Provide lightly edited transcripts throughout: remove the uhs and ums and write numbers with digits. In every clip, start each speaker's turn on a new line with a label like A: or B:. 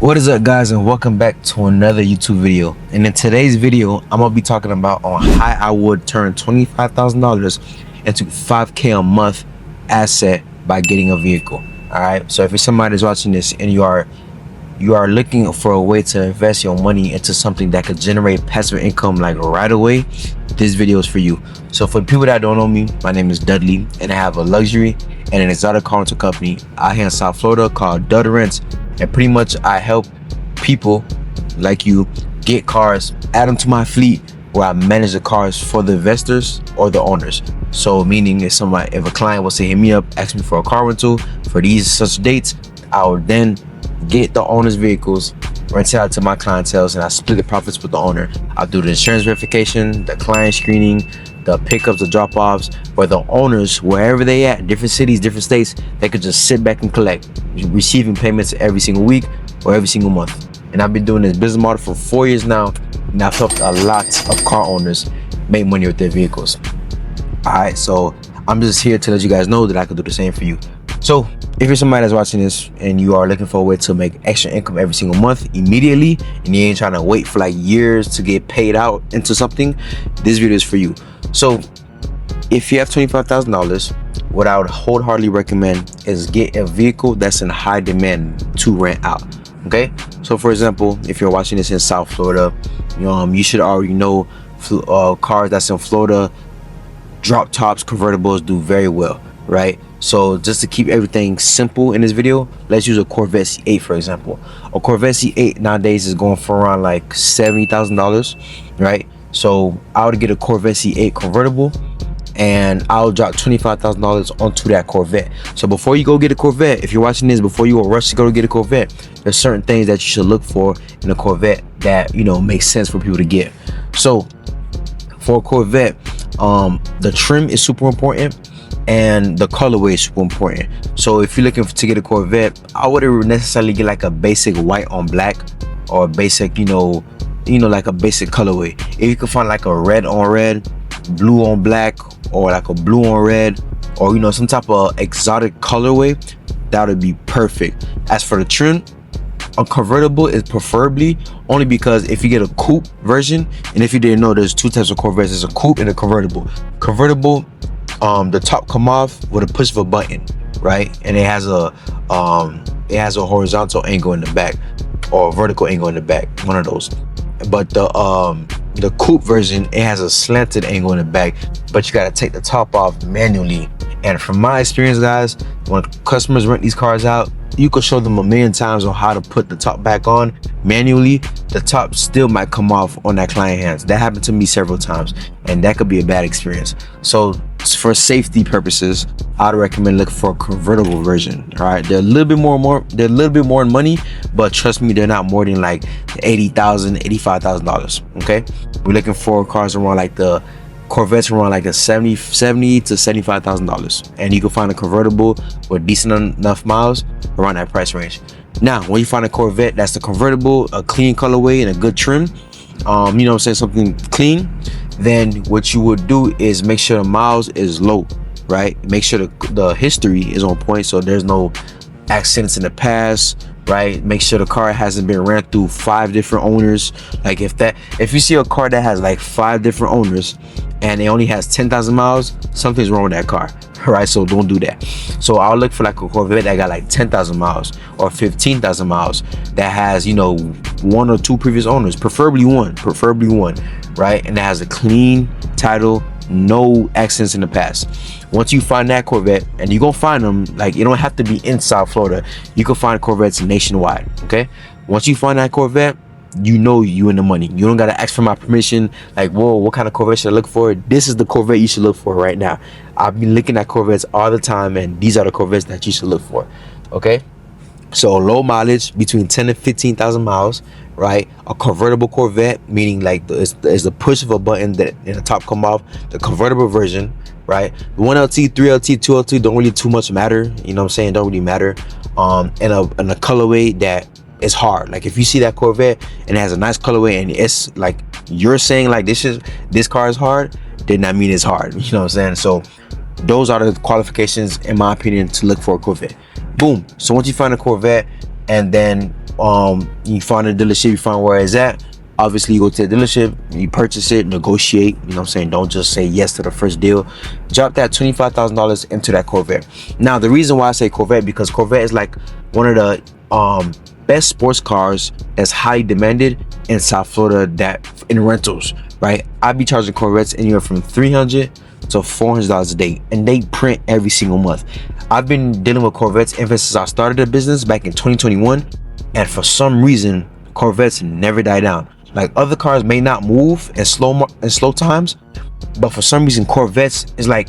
A: What is up, guys, and welcome back to another YouTube video. And in today's video, I'm gonna be talking about on how I would turn $25,000 into $5K a month asset by getting a vehicle. All right, so if you're somebody that's watching this and you are looking for a way to invest your money into something that could generate passive income like right away, this video is for you. So for people that don't know me, my name is Dudley, and I have a luxury and an exotic car rental company out here in South Florida called Dud Rents. And pretty much I help people like you get cars, add them to my fleet, where I manage the cars for the investors or the owners. So meaning if a client will say, hit me up, ask me for a car rental for these such dates, I will then get the owner's vehicles, rent it out to my clientele, and I split the profits with the owner. I'll do the insurance verification, the client screening, the pickups, the drop-offs, where the owners, wherever they at, different cities, different states, they could just sit back and collect, receiving payments every single week or every single month. And I've been doing this business model for 4 years now, and I've helped a lot of car owners make money with their vehicles. All right, so I'm just here to let you guys know that I could do the same for you. So if you're somebody that's watching this and you are looking for a way to make extra income every single month immediately, and you ain't trying to wait for like years to get paid out into something, this video is for you. So if you have $25,000, what I would wholeheartedly recommend is get a vehicle that's in high demand to rent out. Okay, so for example, if you're watching this in South Florida, you should already know cars that's in Florida, drop tops, convertibles do very well, right? So just to keep everything simple in this video, let's use a Corvette C8 for example. A Corvette C8 nowadays is going for around like $70,000, right? So I would get a Corvette C8 convertible, and I'll drop $25,000 onto that Corvette. So before you go get a Corvette, if you're watching this, before you go rush to go get a Corvette, there's certain things that you should look for in a Corvette that makes sense for people to get. So for a Corvette, the trim is super important and the colorway is super important. So if you're looking to get a Corvette, I wouldn't necessarily get like a basic white on black or a basic like a basic colorway. If you can find like a red on red, blue on black, or like a blue on red, or some type of exotic colorway, that would be perfect. As for the trim, a convertible is preferably, only because if you get a coupe version, and if you didn't know, there's two types of Corvettes. There's a coupe and a convertible. Convertible, the top come off with a push of a button, right? And it has a horizontal angle in the back or a vertical angle in the back, one of those. But the coupe version, it has a slanted angle in the back, but you got to take the top off manually. And from my experience, guys, when customers rent these cars out, you could show them a million times on how to put the top back on manually, the top still might come off on that client hands. That happened to me several times, and that could be a bad experience. So for safety purposes, I'd recommend looking for a convertible version. All right, they're a little bit more in money, but trust me, they're not more than like $80,000, $85,000. Okay, we're looking for cars around like the Corvettes around like the $70,000 to $75,000, and you can find a convertible with decent enough miles around that price range. Now, when you find a Corvette that's the convertible, a clean colorway and a good trim, something clean, then what you would do is make sure the miles is low, right? Make sure the history is on point, so there's no accidents in the past, right? Make sure the car hasn't been ran through 5 different owners. Like if you see a car that has like 5 different owners and it only has 10,000 miles, something's wrong with that car, right? So don't do that. So I'll look for like a Corvette that got like 10,000 miles or 15,000 miles that has 1 or 2 previous owners, preferably one, right? And that has a clean title, no accidents in the past. Once you find that Corvette, and you're gonna find them, like, you don't have to be in South Florida, you can find Corvettes nationwide. Okay, once you find that Corvette, you in the money. You don't gotta ask for my permission, like, whoa, what kind of Corvette should I look for? This is the Corvette you should look for right now. I've been looking at Corvettes all the time, and these are the Corvettes that you should look for. Okay, so low mileage, between 10 and 15,000 miles, right? A convertible Corvette, meaning like it's the push of a button that in the top come off, the convertible version, right? 1LT, 3LT, 2LT don't really too much matter, don't really matter. And a colorway that is hard. Like if you see that Corvette and it has a nice colorway and it's like you're saying like this car is hard, then that means it's hard. So those are the qualifications, in my opinion, to look for a Corvette. Boom. So once you find a Corvette, and then You find a dealership, you find where it's at. Obviously, you go to the dealership, you purchase it, negotiate. You know what I'm saying? Don't just say yes to the first deal. Drop that $25,000 into that Corvette. Now, the reason why I say Corvette, because Corvette is like one of the best sports cars that's highly demanded in South Florida, that in rentals, right? I be charging Corvettes anywhere from $300 to $400 a day, and they print every single month. I've been dealing with Corvettes ever since I started the business back in 2021, and for some reason, Corvettes never die down. Like, other cars may not move in slow times, but for some reason Corvettes is like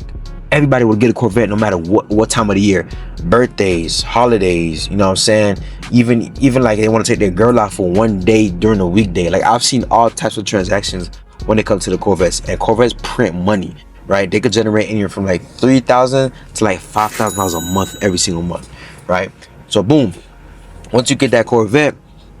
A: everybody will get a Corvette no matter what time of the year. Birthdays, holidays, you know what I'm saying? Even like they want to take their girl out for one day during the weekday. Like, I've seen all types of transactions when it comes to the Corvettes, and Corvettes print money, right? They could generate anywhere from like $3,000 to like $5,000 a month every single month, right? So boom, once you get that Corvette,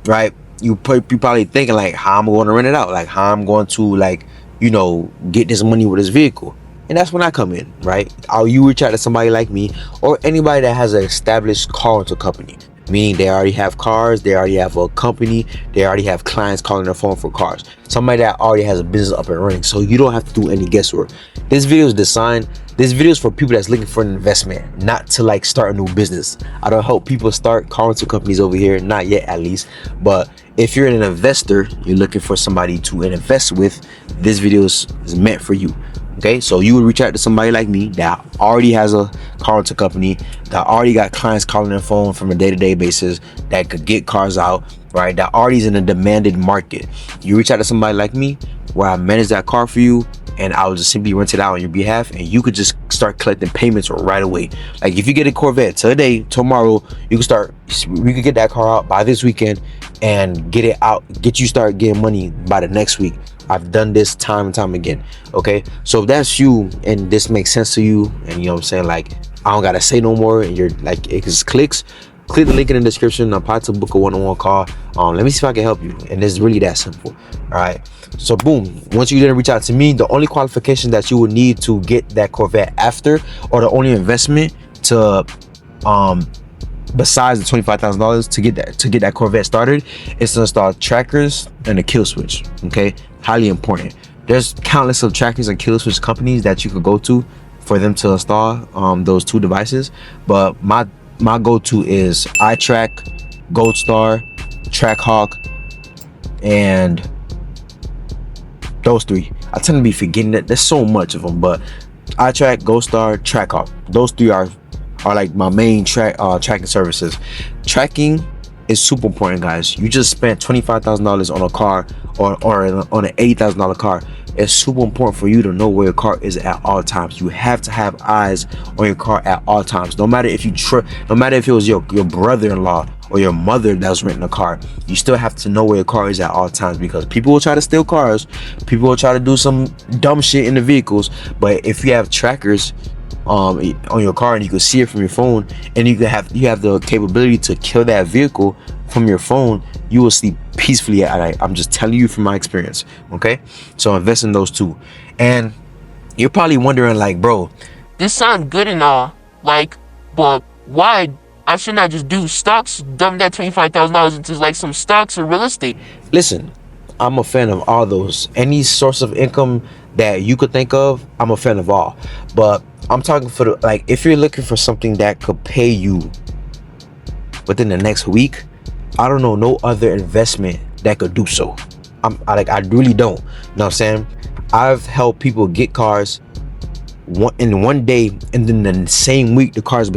A: right, you probably thinking like, how I'm going to rent it out, like how I'm going to, like, you know, get this money with this vehicle. And that's when I come in, right? You reach out to somebody like me, or anybody that has an established car rental company, meaning they already have cars, they already have a company, they already have clients calling their phone for cars. Somebody that already has a business up and running, so you don't have to do any guesswork. This video is for people that's looking for an investment, not to like start a new business. I don't help people start car rental companies over here, not yet at least. But if you're an investor, you're looking for somebody to invest with, this video is meant for you. Okay, so you would reach out to somebody like me that already has a car rental company, that already got clients calling their phone from a day-to-day basis, that could get cars out, right? That already is in a demanded market. You reach out to somebody like me where I manage that car for you, and I'll just simply rent it out on your behalf, and you could just start collecting payments right away. Like, if you get a Corvette today, tomorrow, we could get that car out by this weekend and get you start getting money by the next week. I've done this time and time again. Okay, so if that's you and this makes sense to you, and you know what I'm saying, like, I don't gotta say no more, and you're like, it just click the link in the description. Apply to book a one-on-one call. Let me see if I can help you, and it's really that simple. All right, so boom, once you didn't reach out to me, the only qualification that you would need to get that Corvette after, or the only investment to besides the $25,000 to get that Corvette started, is to install trackers and a kill switch. Okay, highly important. There's countless of trackers and kill switch companies that you could go to for them to install those two devices, but my go-to is iTrack, Gold Star, Trackhawk, and those three. I tend to be forgetting that there's so much of them, but iTrack, Gold Star, Trackhawk, those three are like my main tracking services. Tracking is super important, guys. You just spent $25,000 on a car, or on an $80,000 car. It's super important for you to know where your car is at all times. You have to have eyes on your car at all times. No matter if it was your brother-in-law or your mother that was renting a car, you still have to know where your car is at all times, because people will try to steal cars, people will try to do some dumb shit in the vehicles. But if you have trackers on your car, and you can see it from your phone, and you have the capability to kill that vehicle from your phone, you will sleep peacefully at night. I'm just telling you from my experience. Okay, so invest in those two. And you're probably wondering, like, bro,
B: this sounds good and all, like, but why? I should not just do stocks, dump that $25,000 into like some stocks or real estate.
A: Listen, I'm a fan of all those. Any source of income that you could think of, I'm a fan of all. But I'm talking for like, if you're looking for something that could pay you within the next week, I don't know no other investment that could do so. I really don't. You know what I'm saying? I've helped people get cars in one day, and then the same week the cars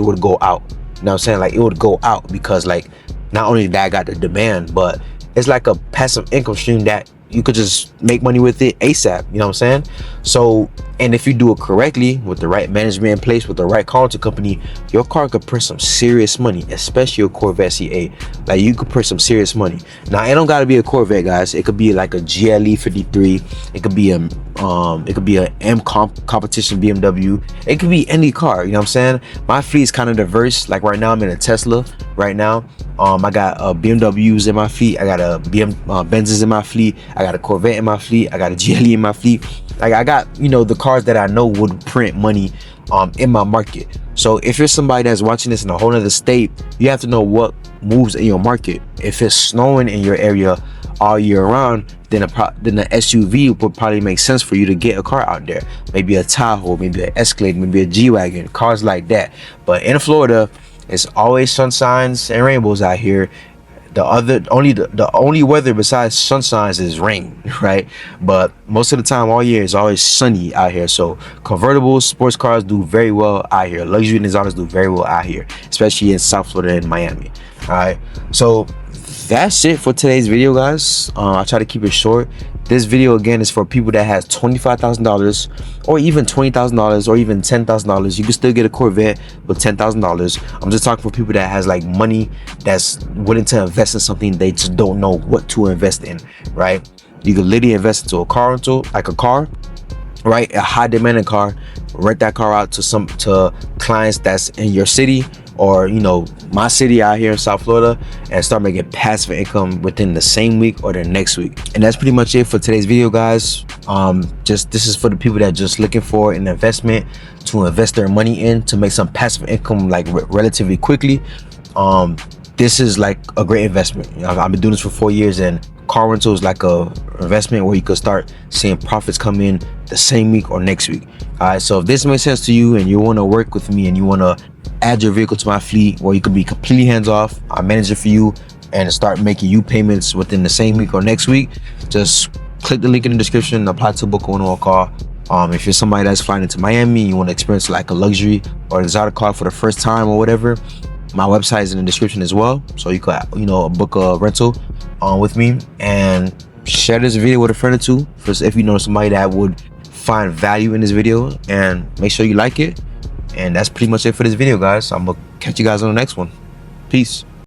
A: would go out. You know what I'm saying? Like, it would go out, because like, not only that I got the demand, but it's like a passive income stream that you could just make money with it ASAP. You know what I'm saying? So, and if you do it correctly, with the right management in place, with the right car rental company, your car could print some serious money, especially your Corvette CA. Like, you could print some serious money. Now, it don't gotta be a Corvette, guys. It could be like a GLE 53. It could be a M competition BMW. It could be any car. You know what I'm saying? My fleet is kind of diverse. Like, right now I'm in a Tesla. Right now, I got BMWs in my fleet. I got a Benzes in my fleet. I got a Corvette in my fleet. I got a GLE in my fleet. Like I got, you know, the cars that I know would print money in my market. So if you're somebody that's watching this in a whole other state, you have to know what moves in your market. If it's snowing in your area all year round, then the SUV would probably make sense for you to get a car out there. Maybe a Tahoe, maybe an Escalade, maybe a G-Wagon, cars like that. But in Florida, it's always sunshines and rainbows out here. The only weather besides sunshines is rain, right? But most of the time all year is always sunny out here. So convertibles, sports cars do very well out here. Luxury designers do very well out here, especially in South Florida and Miami. All right, so that's it for today's video, guys. I try to keep it short. This video again is for people that has $25,000 or even $20,000 or even $10,000. You can still get a Corvette with $10,000. I'm just talking for people that has like money that's willing to invest in something they just don't know what to invest in, right? You can literally invest into a car rental, like a car, right? A high demanding car. Rent that car out to clients that's in your city, or you know, my city out here in South Florida, and start making passive income within the same week or the next week. And that's pretty much it for today's video, guys. This is for the people that just looking for an investment to invest their money in to make some passive income like relatively quickly. This is like a great investment. You know, I've been doing this for 4 years, and car rental is like a investment where you could start seeing profits come in the same week or next week. All right, so if this makes sense to you and you want to work with me and you want to add your vehicle to my fleet where you could be completely hands off, I manage it for you and start making you payments within the same week or next week, just click the link in the description and apply to book a one-on-one call. If you're somebody that's flying into Miami, you want to experience like a luxury or exotic car for the first time or whatever, my website is in the description as well, so you could, you know, book a rental with me, and share this video with a friend or two if you know somebody that would find value in this video, and make sure you like it. And that's pretty much it for this video, guys. I'm gonna catch you guys on the next one. Peace.